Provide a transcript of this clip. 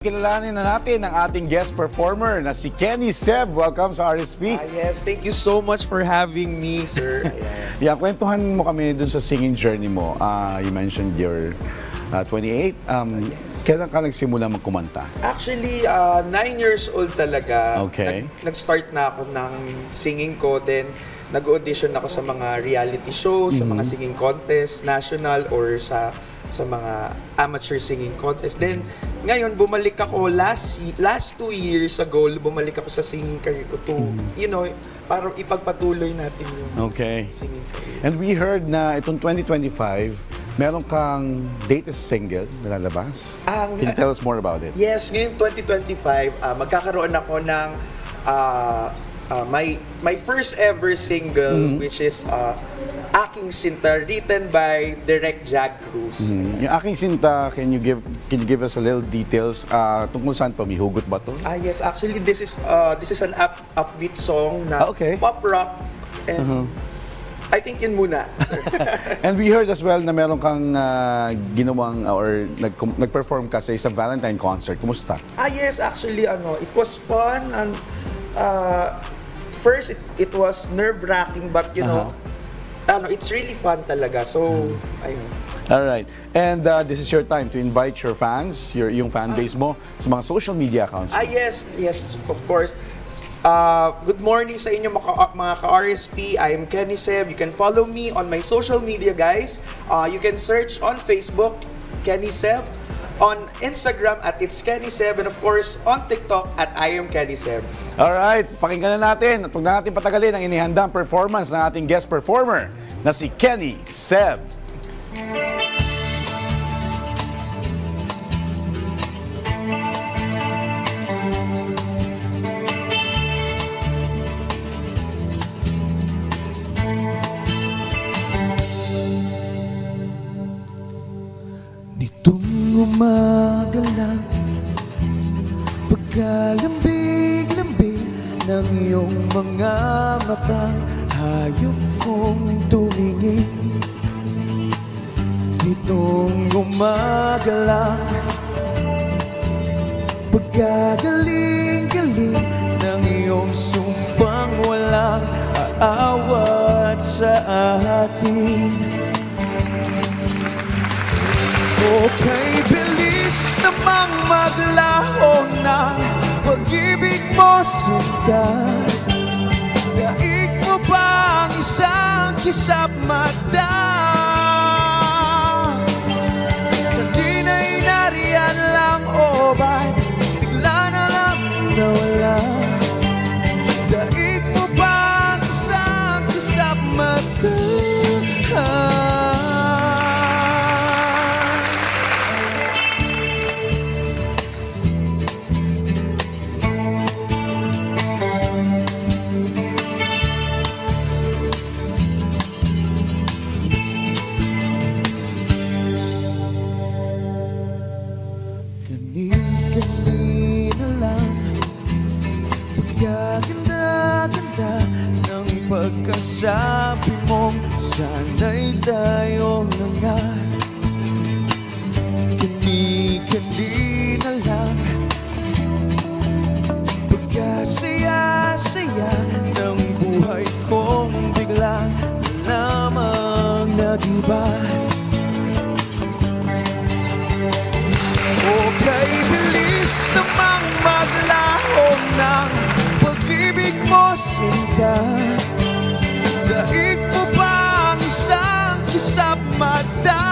Kilalanin na natin ang ating guest performer na si Kenny Seb. Welcome sa RSP. Yes, thank you so much for having me, sir. Yeah, kwentuhan mo kami dun sa singing journey mo. You mentioned you're 28. Kailan ka nagsimula magkumanta? Actually, 9 years old talaga. Okay. Nag-start na ako ng singing ko. Then, nag-audition ako sa mga reality shows, sa mga singing contest, national or sa mga amateur singing contest. Then, ngayon, bumalik ako last 2 years ago, bumalik ako sa singing career ko to, para ipagpatuloy natin yung singing career. And we heard na itong 2025, meron kang latest single na lalabas. Can you tell us more about it? Yes, ngayong 2025, magkakaroon ako ng my first ever single, which is Aking Sinta, written by Direk Jag Cruz. Yung Aking Sinta, can you give us a little details tungkol saan to? May hugot ba to? Yes, actually this is an upbeat song na pop rock, and I think yun muna. And we heard as well na meron kang ginawang or nag-perform ka sa isang Valentine concert. Kumusta? Yes, actually it was fun, and first it was nerve-wracking, but it's really fun talaga. So, ayun. All right. And this is your time to invite your fans, yung fan base mo, sa mga social media accounts. Yes, of course. Good morning sa inyo mga ka-RSP. I am Kenny Seb. You can follow me on my social media, guys. You can search on Facebook, Kenny Seb. On Instagram at It's Kenny Seb, and of course on TikTok at I am Kenny Seb. Alright, pakinggan na natin at huwag na natin patagalin ang inihandang performance ng ating guest performer na si Kenny Seb. Nitong umaga lang, pagkalambing-lambing ng iyong mga matang, hayop kong tumingin. Nitong umaga lang, pagkagaling-galing ng iyong sumpang walang aawat sa atin. Okay, bilis namang maglaho ng pag-ibig mo, sinta. Daig mo ba ang isang kisap mata? Kanina'y nariyan lang, o ba't bigla na lang nawala? Daig mo ba ang isang kisap mata? Kanina lang, pagkaganda-ganda ng pagkasabi mong sana'y tayo na nga. Kanina lang, pagkasaya-saya ng buhay kong bigla na lamang nag-iba. Okay, bilis namang maglaho ng pag-ibig mo, sinta. Daig mo ba ang isang kisap mata?